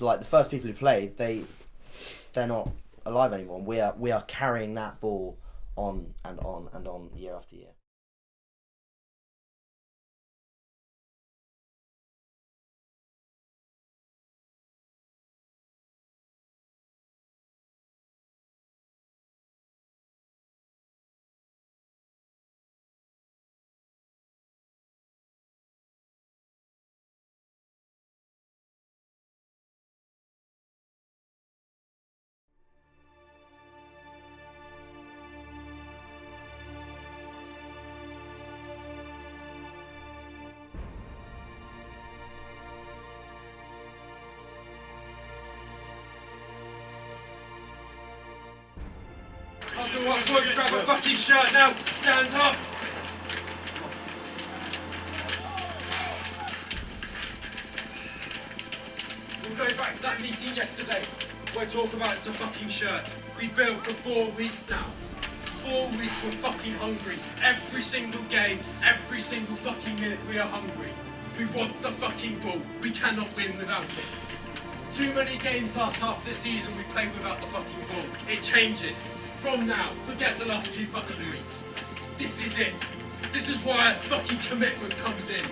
like the first people who played, they're not alive anymore. And we are carrying that ball on and on and on year after year. After one, boys, grab a fucking shirt now. Stand up. We'll go back to that meeting yesterday. We'll talk about some fucking shirts. We built for 4 weeks now. 4 weeks we're fucking hungry. Every single game, every single fucking minute we are hungry. We want the fucking ball. We cannot win without it. Too many games last half of the season we played without the fucking ball. It changes. From now, forget the last 2 fucking weeks. This is it. This is why fucking commitment comes in.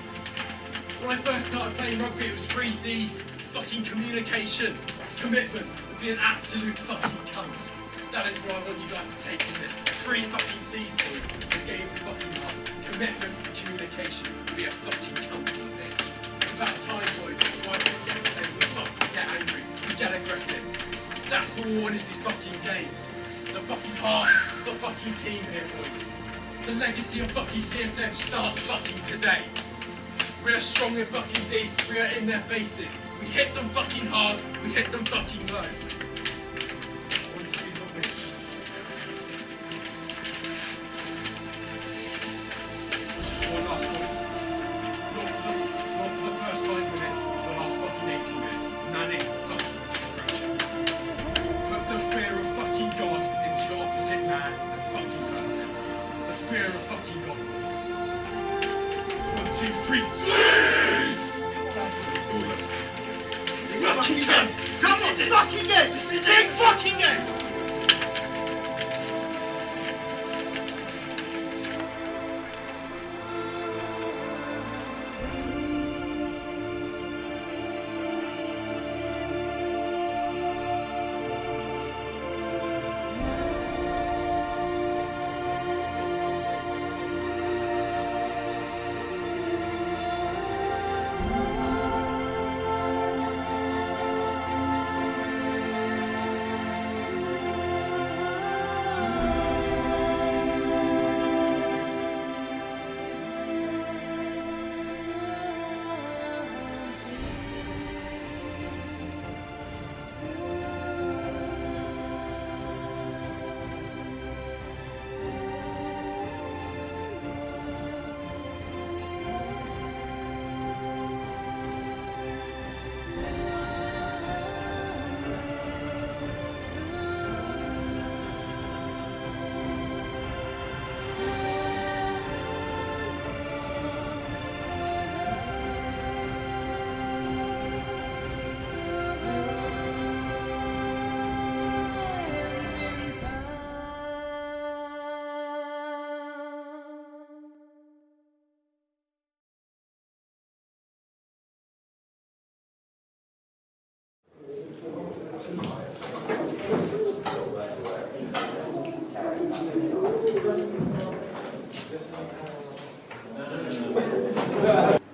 When I first started playing rugby, it was 3 C's. Fucking communication. Commitment would be an absolute fucking cunt. That is what I want you guys to take from this. 3 fucking C's, boys. The game is fucking lost. Commitment and communication would be a fucking cunt on the pitch. It's about time, boys. Why did yesterday we fucking get angry? We get aggressive. That's what we want is these fucking games. The fucking heart, the fucking team here, boys. The legacy of fucking CSM starts fucking today. We are strong and fucking deep. We are in their faces. We hit them fucking hard. We hit them fucking low. One squeeze on me. Just one last point. Not for the first 5 minutes, the last fucking 18 minutes. Manning fucking pressure. Put the fear of fucking God into your opposite man and fucking hurt him. The fear of fucking God, boys. 1, 2, 3, squeeze! Fucking cunt! Come on, fucking game! This is big fucking game!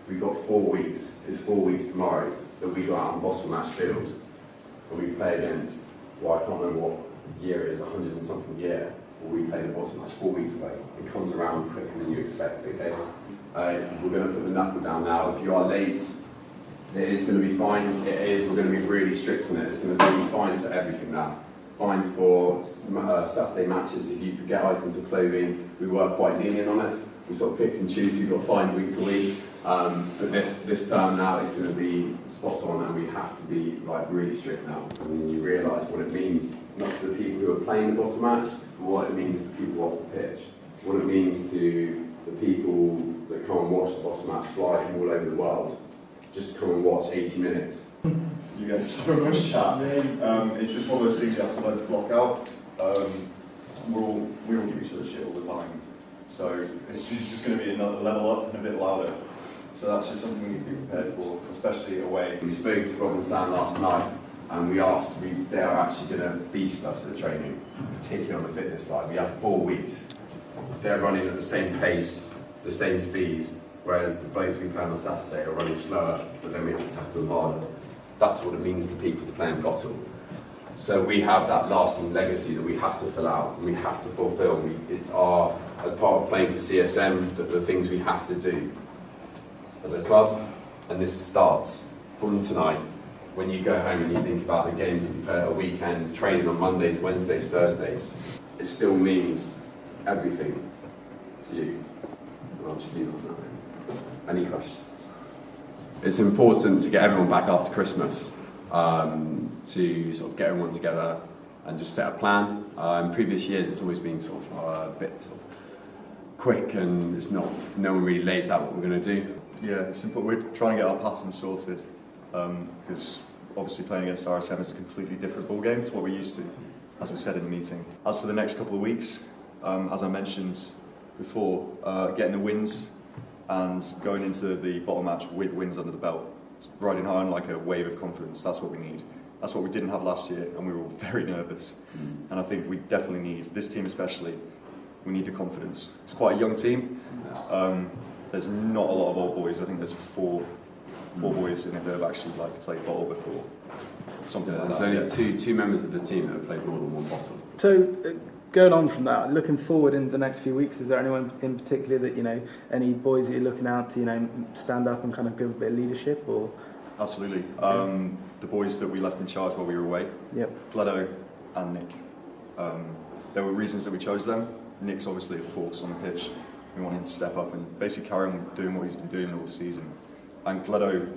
We've got 4 weeks, it's 4 weeks tomorrow, that we go out on Bottlematch field and we play against, well, I can't remember what year it is, 100 and something year, where we played the Bottlematch 4 weeks ago. It comes around quicker than you expect, okay? We're going to put the knuckle down now. If you are late, it is going to be fines. It is, we're going to be really strict on it. It's going to be fines for everything now. Fines for Saturday matches, if you forget items of clothing, we were quite lenient on it. We sort of picked and choose who got fined week to week. But this term now is going to be spot on, and we have to be like really strict now. I mean, you realise what it means, not to the people who are playing the Bottlematch, but what it means to the people off the pitch. What it means to the people that come and watch the Bottlematch fly from all over the world, just come and watch 80 minutes. You get so much chat. It's just one of those things you have to learn to block out. We all give each other shit all the time. So it's just going to be another level up and a bit louder. So that's just something we need to be prepared for, especially away. We spoke to Rob and Sam last night and we asked, they are actually going to beast us at training, particularly on the fitness side. We have 4 weeks. They're running at the same pace, the same speed, whereas the blokes we play on Saturday are running slower, but then we have to tackle them harder. That's what it means to people to play in Bottle. So we have that lasting legacy that we have to fill out and we have to fulfil. It's our, as part of playing for CSM, the things we have to do as a club. And this starts from tonight. When you go home and you think about the games that you play at a weekend, training on Mondays, Wednesdays, Thursdays, it still means everything to you. And I'll just leave it on that. Any questions? It's important to get everyone back after Christmas, to sort of get everyone together and just set a plan. In previous years, it's always been sort of a bit sort of quick, and it's not. No one really lays out what we're going to do. Yeah, it's important. We're trying to get our patterns sorted because obviously playing against RSM is a completely different ball game to what we're used to, as we said in the meeting. As for the next couple of weeks, as I mentioned before, getting the wins and going into the Bottlematch with wins under the belt, riding high on like a wave of confidence. That's what we need. That's what we didn't have last year, and we were all very nervous. And I think we definitely need, this team especially, we need the confidence. It's quite a young team. There's not a lot of old boys. I think there's four boys in it that have actually played Bottle before. Something like that. There's only two members of the team that have played more than one Bottle. So, going on from that, looking forward in the next few weeks, is there anyone in particular that, any boys that you're looking out to, stand up and kind of give a bit of leadership, or? Absolutely. The boys that we left in charge while we were away, Gledo and Nick. There were reasons that we chose them. Nick's obviously a force on the pitch. We want him to step up and basically carry on doing what he's been doing all season. And Gledo,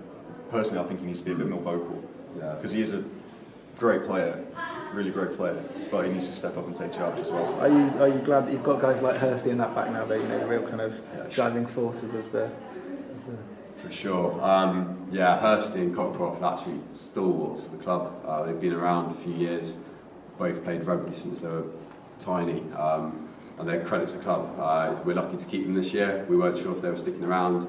personally, I think he needs to be a bit more vocal, because he is a great player, really great player, but he needs to step up and take charge as well. Are you glad that you've got guys like Hursty in that back now, though, the real kind of driving forces of the... For sure. Hursty and Cockcroft are actually stalwarts for the club. They've been around a few years, both played rugby since they were tiny, and they're credit to the club. We're lucky to keep them this year. We weren't sure if they were sticking around,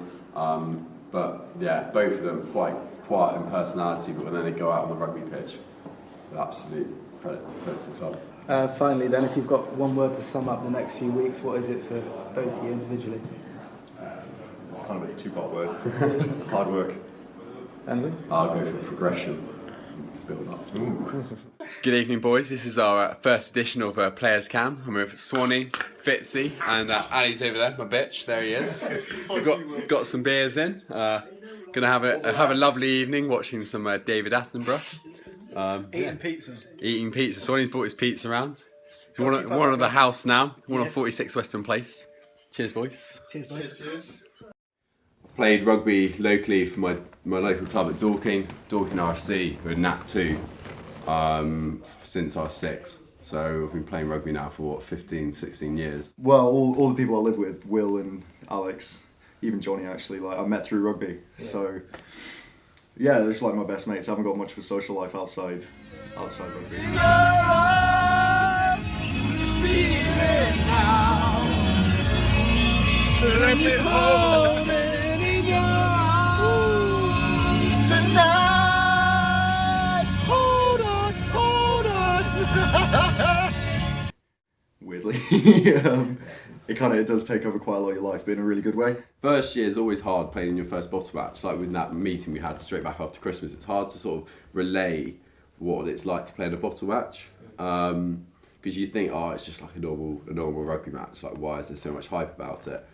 but both of them quite quiet in personality, but when they go out on the rugby pitch, absolute credit to the club. Finally then, if you've got one word to sum up the next few weeks, what is it for both of you individually? It's kind of a two-part word. Hard work. Andy? I'll go for progression. Build up. Good evening, boys. This is our first edition of Players Cam. I'm with Swanee, Fitzy, and Ali's over there, my bitch. There he is. We've got some beers in. Gonna have a lovely evening watching some David Attenborough. Eating pizza. Swanee's brought his pizza around. So one of the house now. One on 46 Western Place. Cheers, boys. Cheers, boys. Cheers. Played rugby locally for my local club at Dorking RFC, who are Nat 2, since I was 6. So I've been playing rugby now for 15, 16 years. Well, all the people I live with, Will and Alex, even Johnny actually, I met through rugby. Yeah. So they're just like my best mates. I haven't got much of a social life outside rugby. Let me hold it in arms tonight. Hold on. Weirdly, it does take over quite a lot of your life, but in a really good way. First year is always hard playing in your first bottle match. Like with that meeting we had straight back after Christmas, it's hard to sort of relay what it's like to play in a bottle match. Because you think, it's just like a normal rugby match. Like, why is there so much hype about it?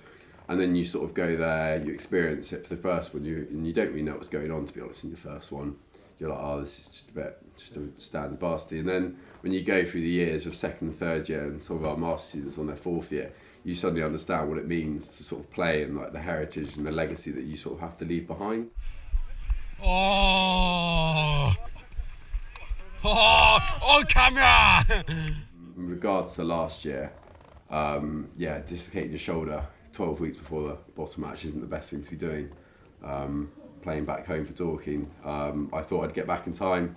And then you sort of go there, you experience it for the first one, and you don't really know what's going on, to be honest, in your first one. You're like, this is just a standard varsity. And then when you go through the years of second and third year, and some of our master students on their fourth year, you suddenly understand what it means to sort of play and like the heritage and the legacy that you sort of have to leave behind. On camera! In regards to last year, dislocating your shoulder 12 weeks before the bottom match isn't the best thing to be doing. playing back home for Dorking. I thought I'd get back in time,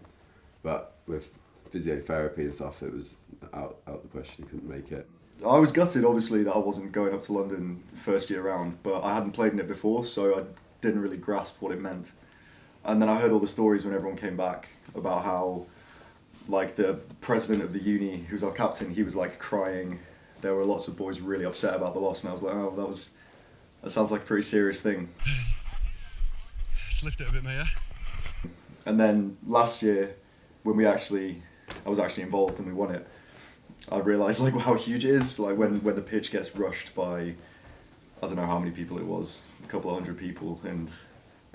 but with physiotherapy and stuff, it was out the question. Couldn't make it. I was gutted, obviously, that I wasn't going up to London first year round, but I hadn't played in it before, so I didn't really grasp what it meant. And then I heard all the stories when everyone came back about how, like, the president of the uni, who's our captain, he was like crying. There were lots of boys really upset about the loss, and I was like, oh, that sounds like a pretty serious thing. Just lift it a bit, mate, yeah? And then last year, when I was actually involved and we won it, I realised like how huge it is. Like when the pitch gets rushed by, I don't know how many people it was, a couple of hundred people, and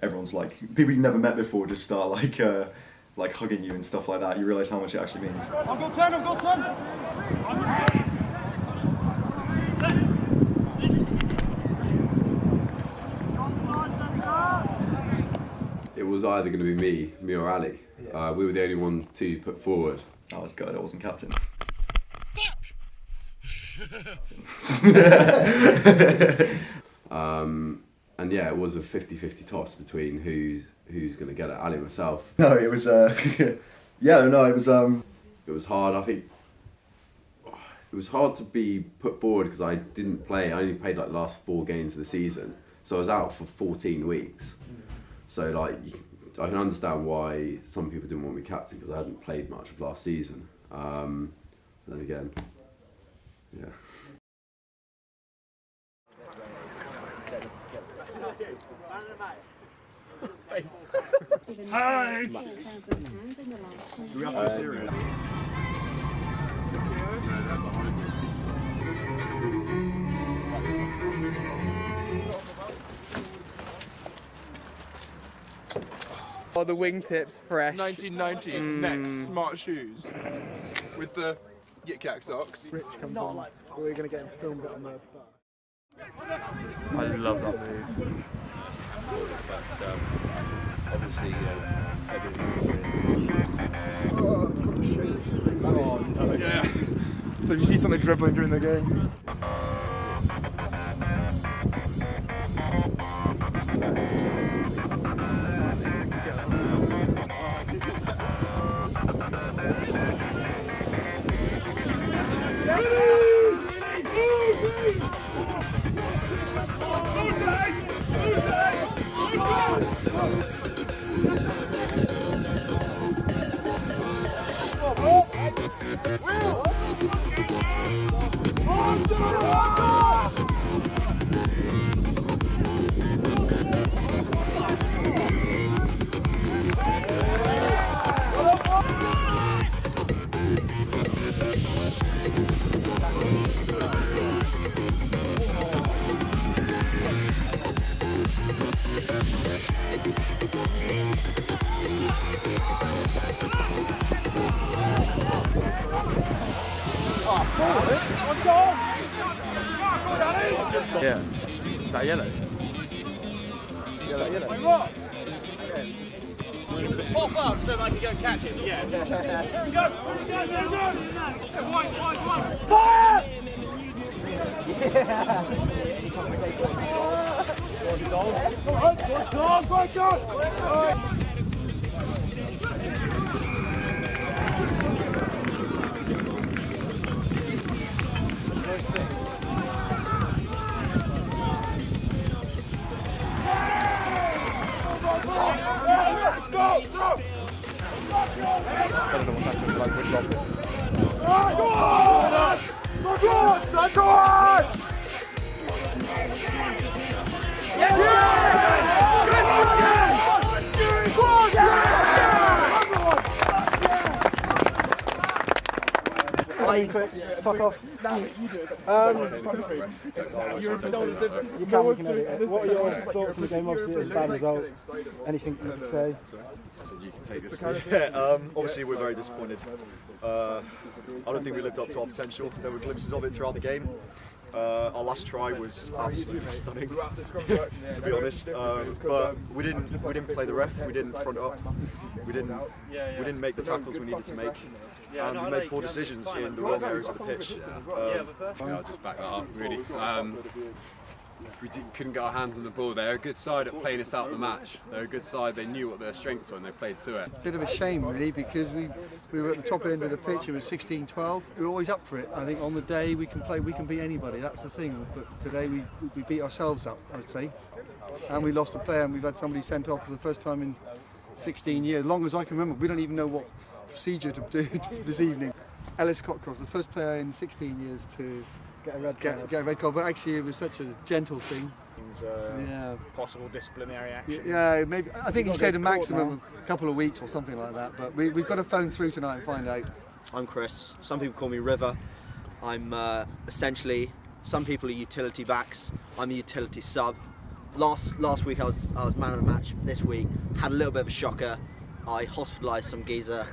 everyone's like, people you never met before just start like hugging you and stuff like that. You realise how much it actually means. I've got 10, I've got 10! It was either going to be me or Ali. Yeah. We were the only ones to put forward. I was gutted I wasn't captain. And yeah, it was a 50-50 toss between who's going to get it, Ali and myself. No, it was it was hard. I think it was hard to be put forward because I didn't play. I only played like the last 4 games of the season, so I was out for 14 weeks. So like, I can understand why some people didn't want me captain because I hadn't played much of last season. Then again, yeah. Hi! Do we have to be serious? Oh, the wingtips fresh. 1990 next smart shoes with the Yik Yak socks. Rich comes on. We're going to get him to film it on the. I love that move. But obviously, Oh, no. Yeah. So if you see something dribbling during the game. Yeah. Is that yellow? Yeah, that yellow. Pop up so I can go catch it. Yeah. Go. One. Fire! Go. Fuck off. You do it. You can edit it. What are your thoughts on the game? Obviously, it's a bad result. Anything you could say? I said you can take this one. Obviously we're very disappointed. I don't think we lived up to our potential. There were glimpses of it throughout the game. Our last try was absolutely stunning, to be honest. But we didn't play the ref. We didn't front up. We didn't make the tackles we needed to make. And we made poor decisions in the wrong areas of the pitch. I'll just back that up, really. couldn't get our hands on the ball. They're a good side at playing us out the match. They're a good side. They knew what their strengths were and they played to it. Bit of a shame really, because we were at the top end of the pitch. It was 16-12. We were always up for it. I think on the day we can beat anybody. That's the thing. But today we beat ourselves up, I'd say, and we lost a player, and we've had somebody sent off for the first time in 16 years. As long as I can remember, we don't even know what procedure to do this evening. Ellis Cockcroft, the first player in 16 years to get a red card, but actually it was such a gentle thing. Possible disciplinary action. Yeah, maybe. I think he said a maximum of a couple of weeks or something like that. But we've got to phone through tonight and find out. I'm Chris. Some people call me River. I'm essentially, some people are utility backs. I'm a utility sub. Last week I was man of the match. This week had a little bit of a shocker. I hospitalised some geezer,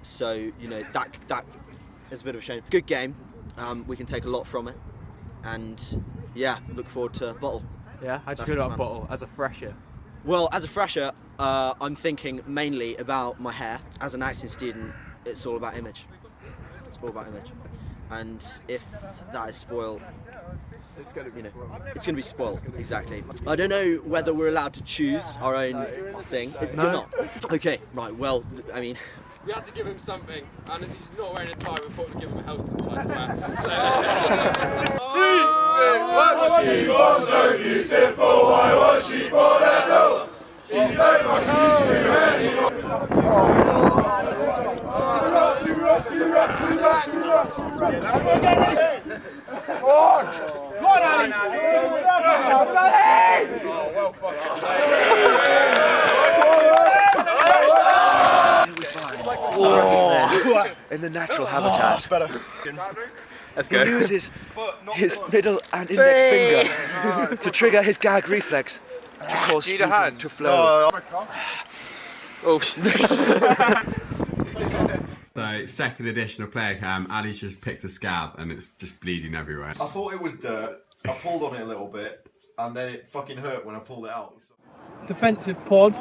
so you know that is a bit of a shame. Good game. We can take a lot from it, and yeah, look forward to Bottle. Yeah, how'd you feel about Bottle as a fresher? Well, as a fresher, I'm thinking mainly about my hair. As an acting student, it's all about image. It's all about image, and if that is spoiled, it's going to be spoiled. Exactly. I don't know whether we're allowed to choose our own thing. No. You're not. Okay, right. Well, I mean. We had to give him something, and as he's not wearing a tie, we thought we'd give him a Helston tie to wear. 3, 2, 1. She was so beautiful, why was she born at all? She's no fucking use to anyone. Well fucking in the natural habitat. Let's go. He uses his middle and index finger to trigger his gag reflex to cause sputum to flow. So, second edition of Player Cam, Ali's just picked a scab and it's just bleeding everywhere. I thought it was dirt. I pulled on it a little bit, and then it fucking hurt when I pulled it out. Defensive pod,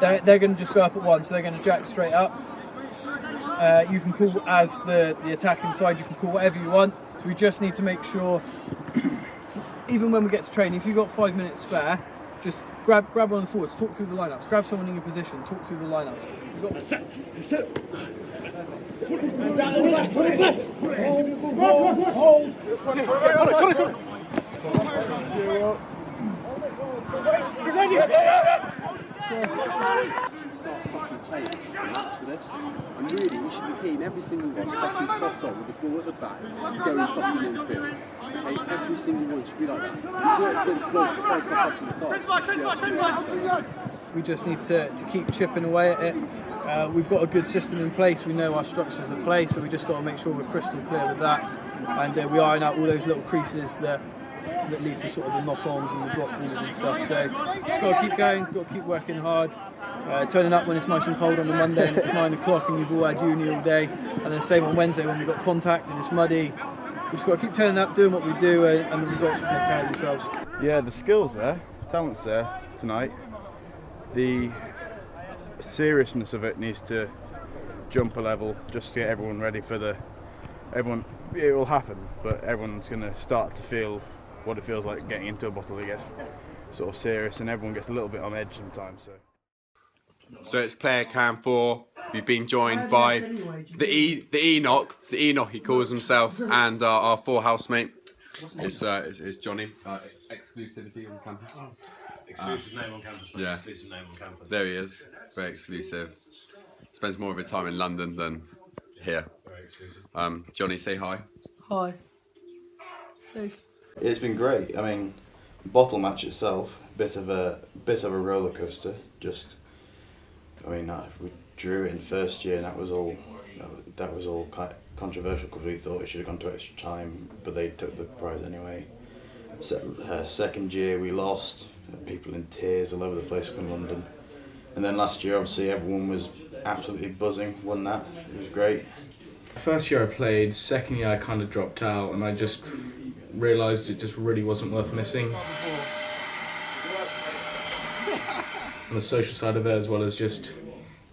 they're going to just go up at once, so they're going to jack straight up. You can call as the attacking side, you can call whatever you want. So we just need to make sure, even when we get to training, if you've got 5 minutes spare, just grab one of the forwards, talk through the lineups, grab someone in your position, talk through the lineups. You've got set. Start fucking playing for this, and really we should be hitting every single one fucking spot on with the ball at the back, going fucking infield. Okay, every single one should be like that. You do it against blokes twice our fucking size. We just need to keep chipping away at it. We've got a good system in place, we know our structures at play, so we just got to make sure we're crystal clear with that, and we iron out all those little creases that lead to sort of the knock-ons and the drop balls and stuff. So just got to keep going, got to keep working hard, turning up when it's nice and cold on a Monday and it's 9 o'clock and we've all had uni all day, and then the same on Wednesday when we've got contact and it's muddy. We've just got to keep turning up, doing what we do, and the results will take care of themselves. Yeah, the skills there, talent's there tonight. The seriousness of it needs to jump a level just to get everyone ready for everyone. It will happen, but everyone's going to start to feel what it feels like getting into a bottle. It gets sort of serious and everyone gets a little bit on edge sometimes. So it's Player Cam 4. We've been joined by the Enoch he calls himself, and our 4 housemate is Johnny. Exclusivity on campus. Exclusive name on campus, mate. Yeah. Exclusive name on campus. There he is. Very exclusive. Spends more of his time in London than here. Very exclusive. Johnny, say hi. Hi. Safe. It's been great. I mean, Bottlematch itself, bit of a roller coaster. We drew it in first year, and that was all quite controversial because we thought it should have gone to extra time, but they took the prize anyway. Second year we lost, people in tears all over the place in London, and then last year obviously everyone was absolutely buzzing. Won that. It was great. First year I played, second year I kind of dropped out, and I just realised it just really wasn't worth missing. And the social side of it, as well as just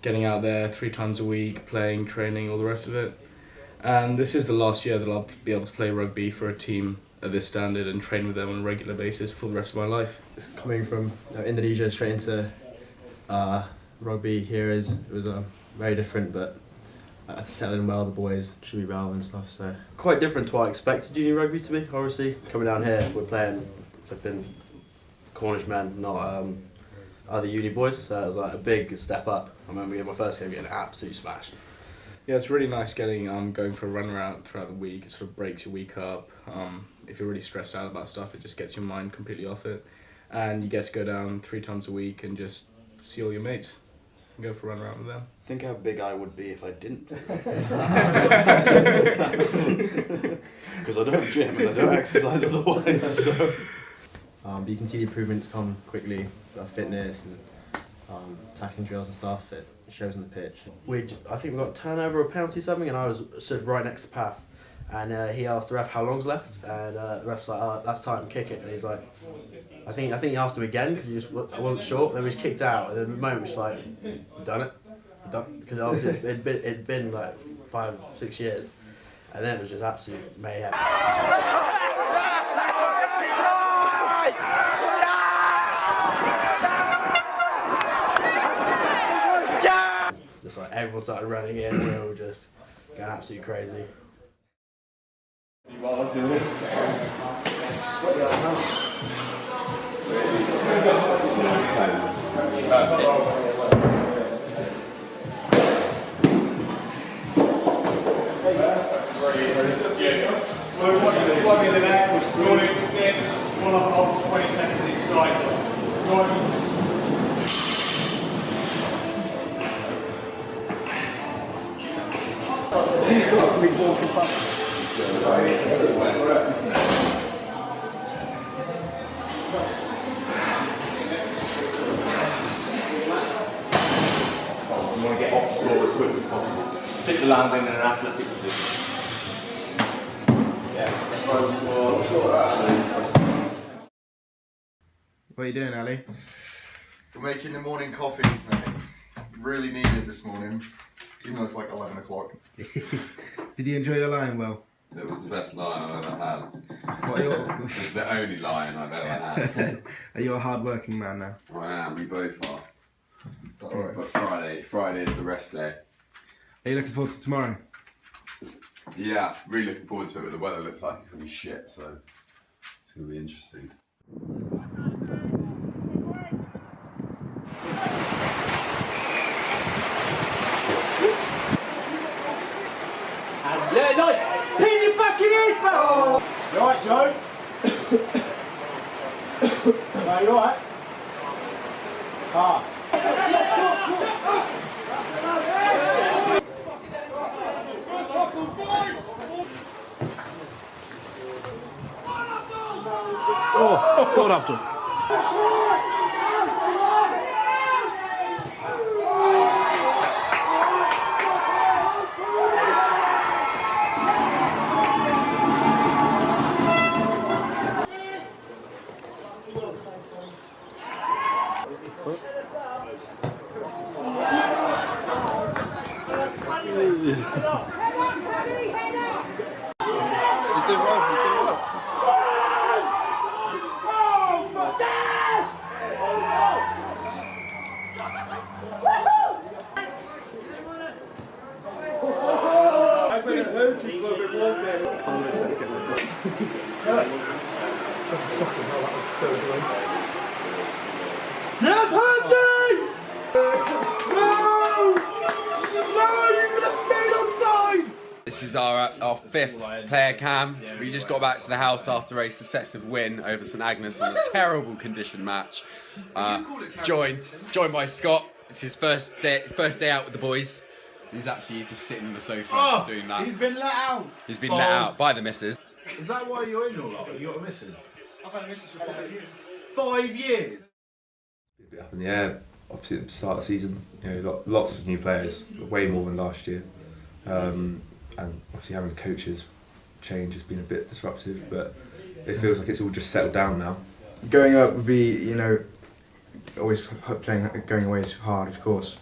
getting out there 3 times a week, playing, training, all the rest of it. And this is the last year that I'll be able to play rugby for a team at this standard and train with them on a regular basis for the rest of my life. Coming from Indonesia straight into rugby here was very different, but I had to settle in well. The boys should be well and stuff, so quite different to what I expected junior rugby to be. Obviously, coming down here, we're playing flipping Cornish men, not other uni boys. So it was like a big step up. I remember in my first game getting absolutely smashed. Yeah, it's really nice getting going for a run around throughout the week. It sort of breaks your week up. If you're really stressed out about stuff, it just gets your mind completely off it, and you get to go down 3 times a week and just see all your mates and go for a run around with them. Think how big I would be if I didn't play. Because I don't gym and I don't exercise otherwise. So. But you can see the improvements come quickly, fitness and tackling drills and stuff. It shows on the pitch. I think we got a turnover or a penalty or something, and I was stood right next to Path, and he asked the ref how long's left, and the ref's like, "Oh, that's time, kick it." And he's like, I think he asked him again because I wasn't sure. Then we was kicked out, and then the moment was like, "We've done it," because obviously it'd been like 5-6 years, and then it was just absolute mayhem. Just like everyone started running in, we were all just going absolutely crazy. While I was doing it. Plug in the neck, push rolling 6, 1 hops, 20 seconds inside. You want to get off the floor as quick as possible. Stick the landing in an athletic position. What are you doing, Ali? We're making the morning coffees, mate. Really needed this morning, even though it's like 11 o'clock. Did you enjoy your lion well? It was the best lion I've ever had. What are your... It's the only lion I've ever had. Are you a hard-working man now? I am, we both are. Is that alright? But Friday is the rest day. Are you looking forward to tomorrow? Yeah, really looking forward to it, but the weather looks like it's going to be shit, so it's going to be interesting. Yeah, nice! Pin your fucking ears back! Oh. You alright, Joe? No, you alright? Ah. Oh, God, Abdul. He's doing well, he's doing well. Yes, Husty! No! No, you could have stayed on side! This is our 5th player cam. We just got back to the house after a successive win over St Agnes on a terrible condition match. Joined by Scott. It's his first day out with the boys. He's actually just sitting on the sofa doing that. He's been let out. He's been let out by the missus. Is that why you're in all that? You got a missus? I've had a missus for 5 years. 5 years? A bit up in the air. Obviously at the start of the season, lots of new players, way more than last year. And obviously having coaches change has been a bit disruptive, but it feels like it's all just settled down now. Going up would be, always going away is hard, of course.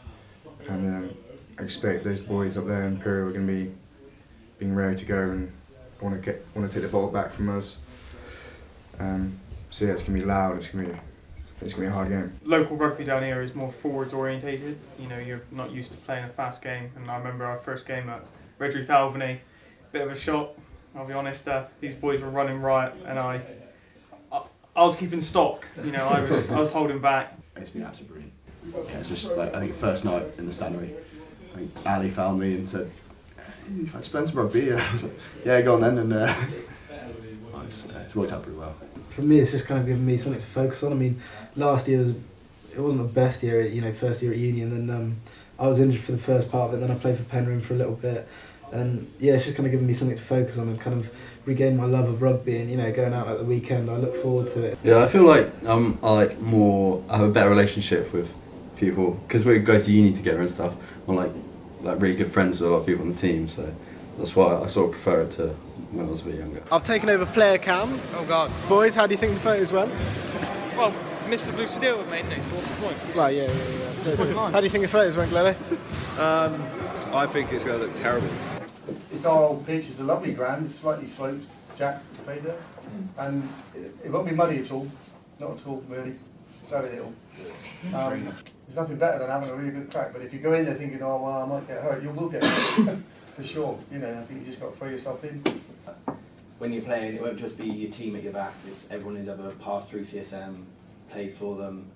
And I expect those boys up there in Imperial are going to be being ready to go and want to take the ball back from us. So yeah, it's going to be loud, it's going to be a hard game. Local rugby down here is more forwards orientated. You know, you're not used to playing a fast game. And I remember our first game at Redruth Albany, bit of a shock. I'll be honest. These boys were running riot, and I was keeping stock. You know, I was holding back. It's been absolutely brilliant. Yeah, it's just like, I think first night in the Stanley, I think Ali found me and said, "You've had Spencer rugby?" And I was like, "Yeah, go on then." And it's worked out pretty well. For me, it's just kind of given me something to focus on. I mean, last year it wasn't the best year, you know, first year at uni, and then I was injured for the first part of it, and then I played for Penryn for a little bit, and yeah, it's just kind of given me something to focus on and kind of regain my love of rugby, and you know, going out at the weekend, I look forward to it. Yeah, I feel like I have a better relationship with people because we go to uni together and stuff. I'm like really good friends with a lot of people on the team, so that's why I sort of prefer it to when I was a bit younger. I've taken over player cam. Oh God. Boys, how do you think the photos went? Well, Mr. Bruce we deal with, mate. So what's the point? Right, yeah. How do you think the photos went, Glennie? I think it's going to look terrible. It's our old pitch, it's a lovely ground, it's slightly sloped, Jack played there, and it won't be muddy at all, not at all really, very little. There's nothing better than having a really good crack, but if you go in there thinking, oh well, I might get hurt, you will get hurt, for sure, you know, I think you just got to throw yourself in. When you're playing, it won't just be your team at your back, it's everyone who's ever passed through CSM, played for them,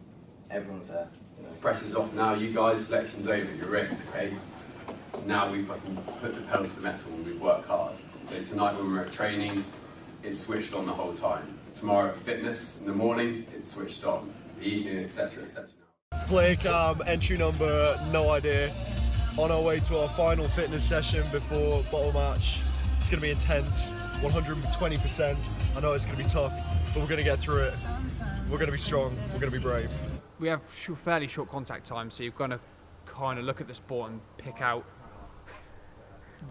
everyone's there. You know. Pressure's off now, you guys, selection's over, you're in, okay? So now we've put the pedal to the metal and we've worked hard. So tonight when we're at training, it's switched on the whole time. Tomorrow at fitness, in the morning, it's switched on. The evening, etc, etc. Player cam, entry number, no idea. On our way to our final fitness session before Bottlematch. It's going to be intense, 120%. I know it's going to be tough, but we're going to get through it. We're going to be strong, we're going to be brave. We have fairly short contact time, so you've got to kind of look at the sport and pick out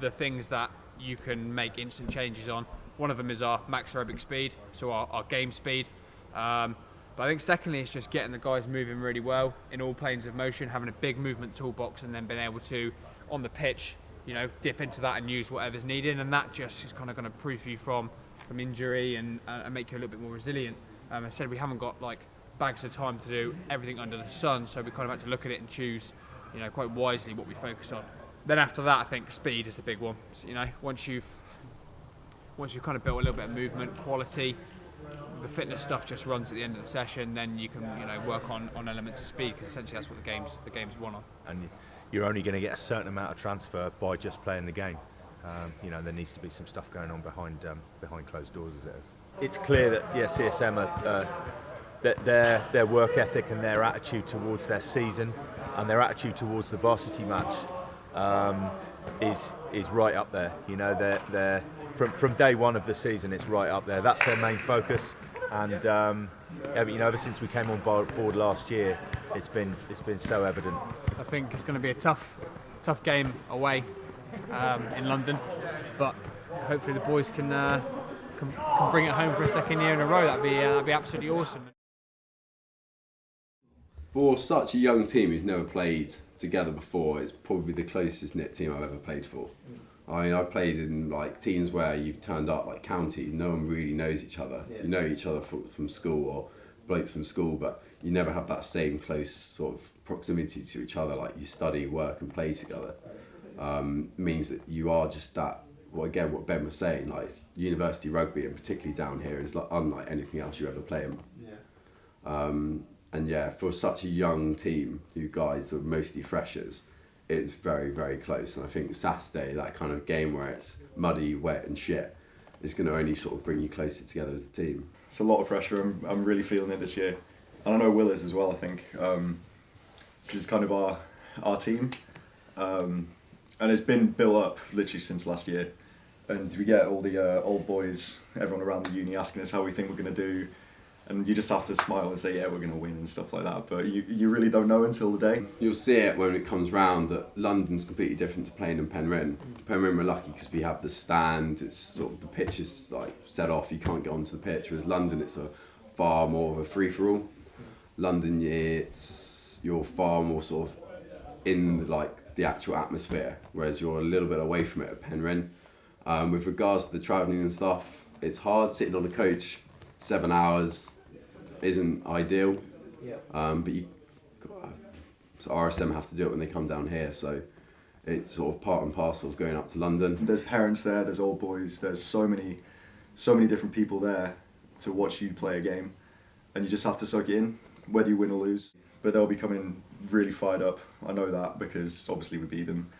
the things that you can make instant changes on. One of them is our max aerobic speed, so our game speed. But I think secondly, it's just getting the guys moving really well in all planes of motion, having a big movement toolbox, and then being able to, on the pitch, you know, dip into that and use whatever's needed, and that just is kind of going to proof you from injury and make you a little bit more resilient. I said we haven't got like bags of time to do everything under the sun, so we kind of had to look at it and choose, you know, quite wisely what we focus on. Then after that, I think speed is the big one. So, you know, once you've kind of built a little bit of movement, quality, the fitness stuff just runs at the end of the session. Then you can, you know, work on elements of speed, because essentially that's what the game's won on. And you're only going to get a certain amount of transfer by just playing the game. You know, there needs to be some stuff going on behind closed doors as it is. It's clear that CSM are. That their work ethic and their attitude towards their season and their attitude towards the varsity match is right up there. You know, they're from day one of the season, it's right up there. That's their main focus, and you know, ever since we came on board last year, it's been so evident. I think it's going to be a tough game away in London, but hopefully the boys can bring it home for a second year in a row. That'd be absolutely awesome. For such a young team who's never played together before, it's probably the closest knit team I've ever played for. I mean, I've played in like teams where you've turned up like county, no one really knows each other. Yeah. You know each other from school or blokes from school, but you never have that same close sort of proximity to each other. Like you study, work, and play together. Means that you are just that. Well, again, what Ben was saying, like university rugby, and particularly down here, is like unlike anything else you ever play in. Yeah. And yeah, for such a young team, you guys are mostly freshers, it's very, very close. And I think Saturday, that kind of game where it's muddy, wet and shit, is going to only sort of bring you closer together as a team. It's a lot of pressure. I'm really feeling it this year. And I know Will is as well, I think, because it's kind of our team. And it's been built up literally since last year. And we get all the old boys, everyone around the uni asking us how we think we're going to do. And you just have to smile and say, yeah, we're going to win and stuff like that. But you really don't know until the day. You'll see it when it comes round that London's completely different to playing in Penryn. Penryn we're lucky because we have the stand, it's sort of the pitch is like set off, you can't get onto the pitch. Whereas London, it's a far more of a free-for-all. London, you're far more sort of in like the actual atmosphere, whereas you're a little bit away from it at Penryn. With regards to the travelling and stuff, it's hard sitting on a coach 7 hours isn't ideal. Yeah. But so RSM have to do it when they come down here, so it's sort of part and parcel of going up to London. There's parents there, there's old boys, there's so many different people there to watch you play a game, and you just have to suck it in, whether you win or lose. But they'll be coming really fired up. I know that because obviously we beat them,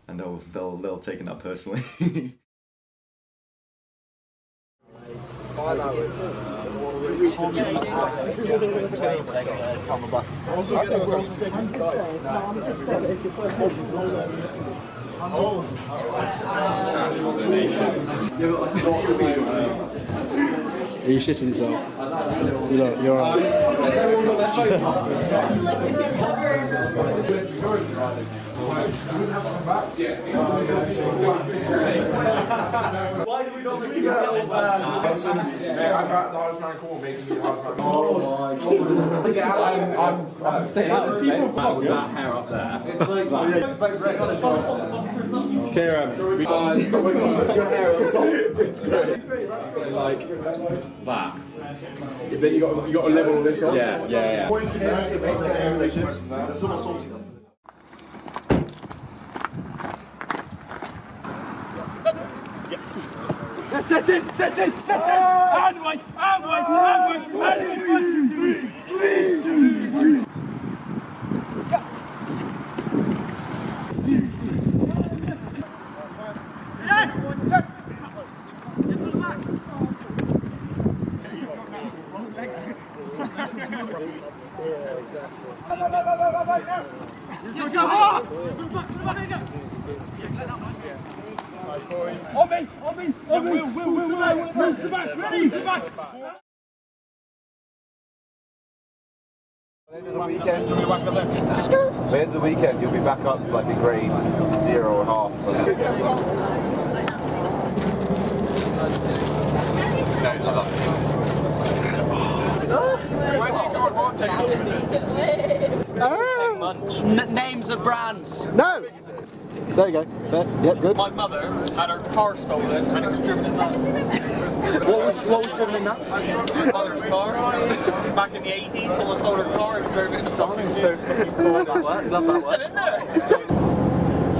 and they'll take that personally. 5 hours. On the bus. Are you shitting yourself? You're alright. Why do we not make you I'm back the hardest man call making me the hardest man call. I'm saying that with that hair up there. It's like Kieran, your hair on top. So like that. Then you got to level all this off. Yeah. Set it! And wait! On me! Move to back! Ready! Back! At the end of the weekend, you'll be back up to like a grade 0 and a half or something. Names of brands. No! There you go. There. Yep, good. My mother had her car stolen and it was driven in that. What was driven in that? My mother's car. Back in the 80s, someone stole her car and drove it in the Song is so fucking cool. Love that word. Love that It's still in there.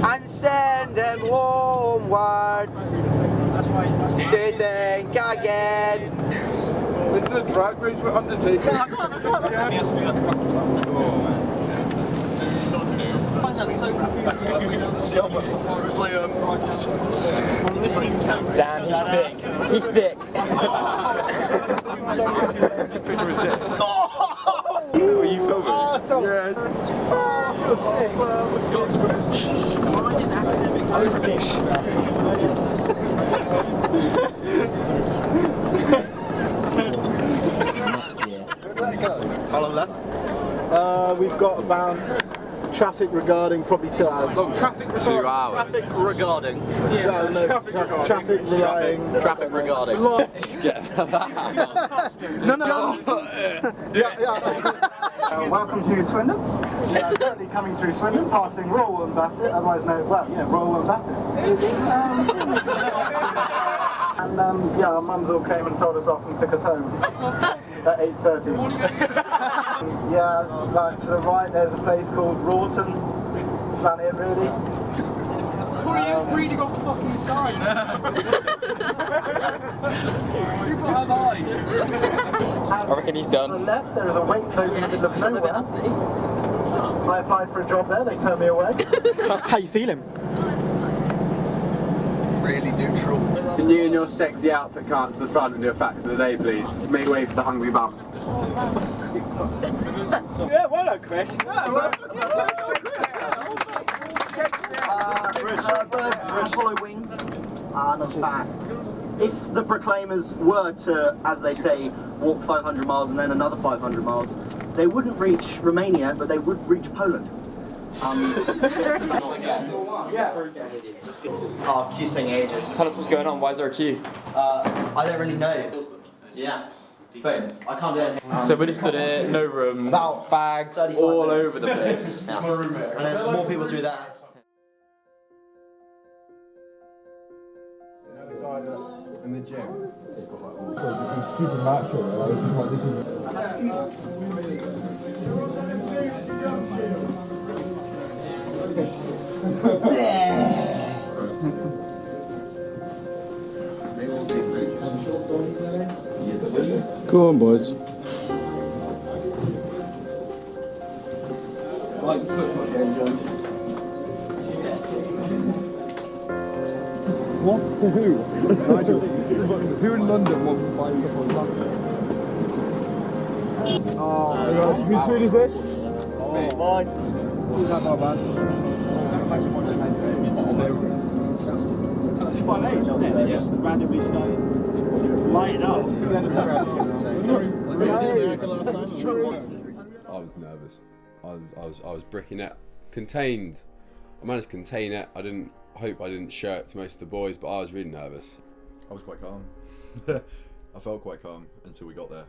And send them warm words to think again. This is a drag race we're undertaking. He has to do that to cock himself. Oh man. Damn, he's thick. Picture his dick. Oh! Are you filming? Oh, yeah. Oh, I feel sick. Scott's How long left? We've got about traffic regarding probably 2 hours. Oh, traffic regarding. 2 hours. Traffic regarding. Yeah, no, traffic regarding. Traffic regarding. No. Yeah. Welcome to Swindon. Currently coming through Swindon, passing Royal and Bassett, otherwise known, Royal and Bassett. And our mums all came and told us off and took us home at 8:30. Like to the right there's a place called Rawton. It's about it really. What are you just reading off the fucking sign? People have eyes. I reckon he's done. On the left there is a Waitrose in the middle of nowhere. I applied for a job there, they turned me away. How you feeling? Really neutral. Can you and your sexy outfit come to the front and do a fact of the day, please? Make way for the hungry bum. Yeah, well done, Chris. Birds follow wings. And a fact. If the Proclaimers were to, as they say, walk 500 miles and then another 500 miles, they wouldn't reach Romania, but they would reach Poland. Oh, queue saying ages. Tell us what's going on. Why is there a queue? I don't really know. Yeah. Thanks. I can't do anything. So we just stood here, no room, about bags all over the place. Yeah. And there's more people through there. You know the guy that in the gym. It's super macho, right? It's like this is. Go on, boys. Like the football game, John. What to who? Nigel, who in London wants to buy stuff on London? Oh, whose food is this? Oh, mine. That's not bad. It's quite age, isn't it? They just randomly started lighting up. I was nervous. I was bricking it. Contained. I managed to contain it. I didn't hope I didn't show it to most of the boys, but I was really nervous. I was quite calm. I felt quite calm until we got there,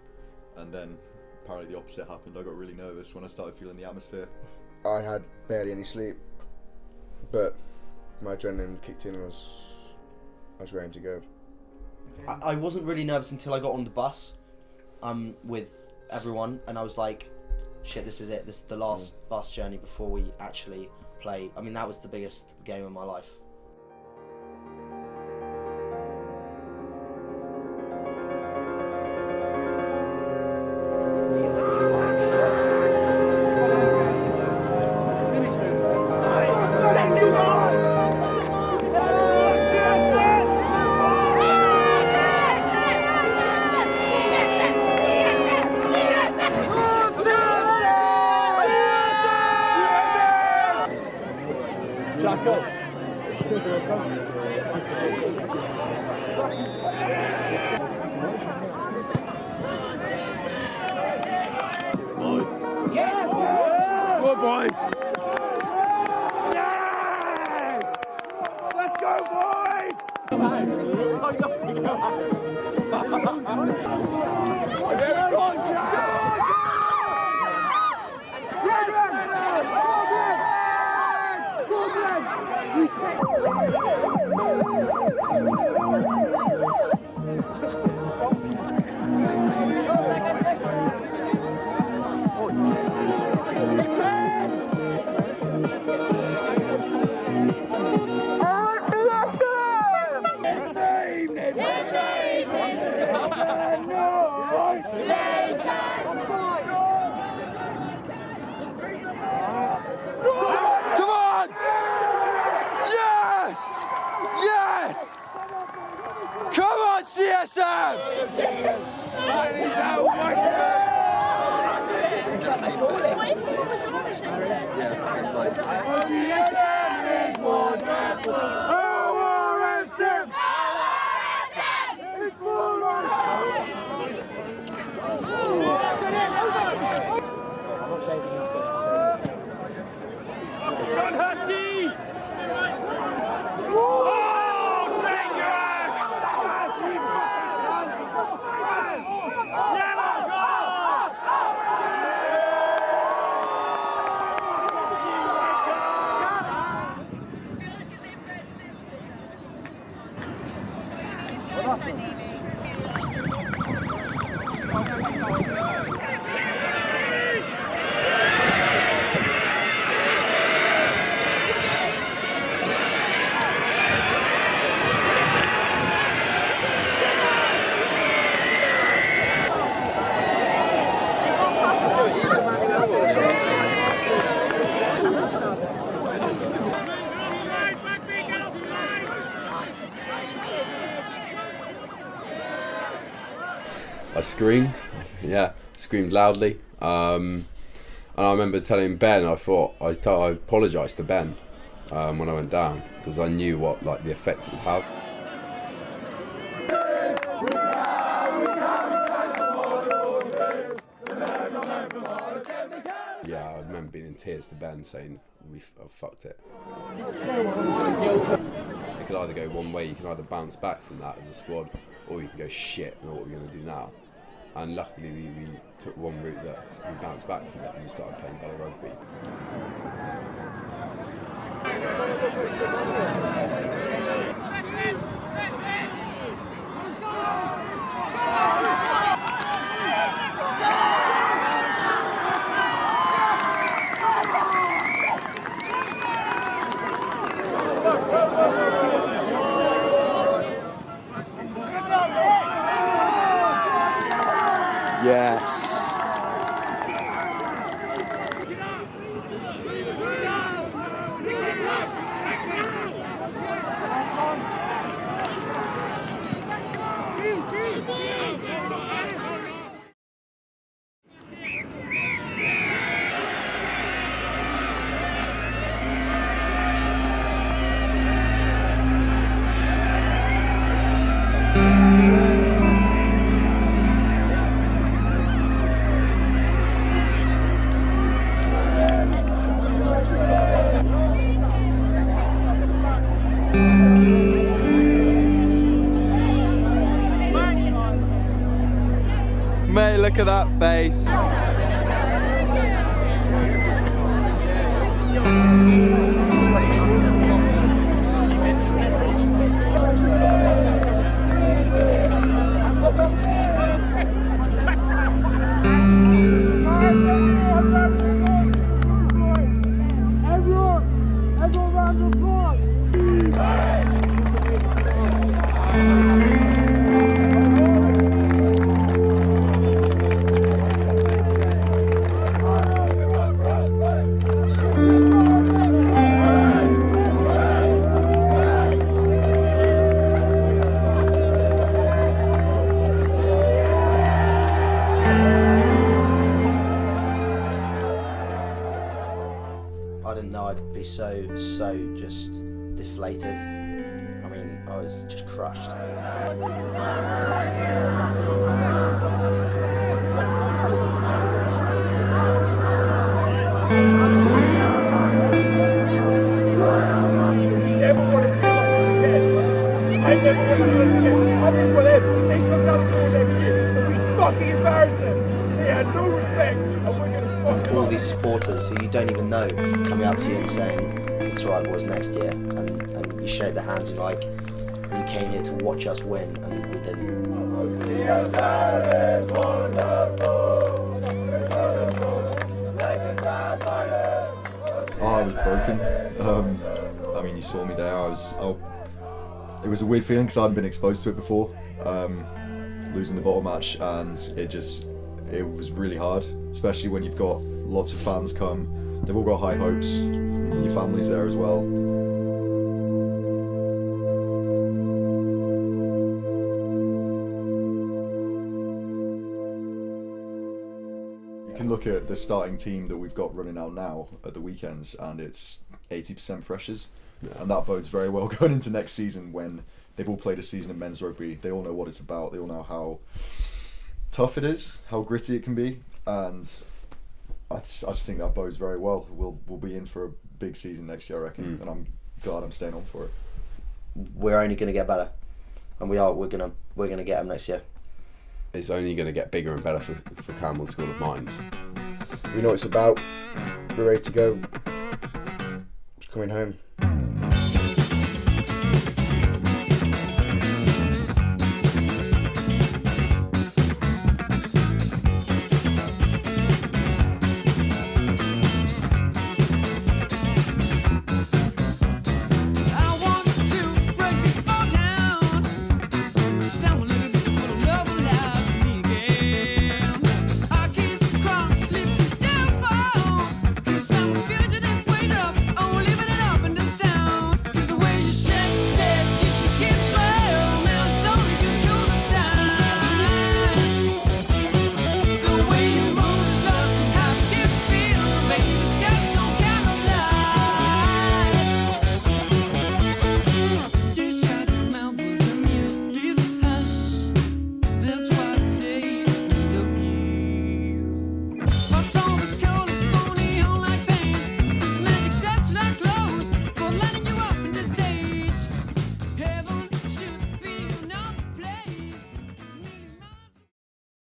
and then apparently the opposite happened. I got really nervous when I started feeling the atmosphere. I had barely any sleep, but my adrenaline kicked in and I was ready to go. I wasn't really nervous until I got on the bus with everyone, and I was like, shit, this is it. This is the last bus journey before we actually play. I mean, that was the biggest game of my life. Go boys! Yes! Let's go boys! Come on! Yes! Yes! Come on, CSM! CSM is wonderful! ORSM! It's Run, Husky! Oh, Fingers! Yellow goal! I screamed, screamed loudly. And I remember telling Ben, I apologised to Ben when I went down, because I knew what the effect it would have. Yeah, I remember being in tears to Ben saying, I've fucked it. It could either go one way, you can either bounce back from that as a squad, or you can go, shit, I know what we're going to do now. And luckily we took one route that we bounced back from it and we started playing better rugby. Yes. Mate, look at that face. Everyone round of applause. I didn't know I'd be so just deflated. I mean, I was just crushed. Never want to feel like this again. I never want to do this again. I mean, for them, if they come down the pool next year and we fucking embarrass them, they had no respect and we're going to fuck them All up. these supporters who you don't even know coming up to you and saying, it's alright boys, next year, and you shake their hands, you're like, you came here to watch us win, and we didn't. CSM is wonderful. Oh, I was broken. I mean, you saw me there. It was a weird feeling because I hadn't been exposed to it before. Losing the bottle match, and it was really hard, especially when you've got lots of fans come. They've all got high hopes. Your family's there as well. You can look at the starting team that we've got running out now at the weekends, and it's 80% freshers, and that bodes very well going into next season when they've all played a season of men's rugby. They all know what it's about. They all know how tough it is, how gritty it can be, and I just think that bodes very well. We'll be in for a big season next year, I reckon, and I'm glad I'm staying on for it. We're only going to get better, and we're gonna get them next year. It's only going to get bigger and better for Campbell School of Mines. We know what it's about. We're ready to go. Just coming home.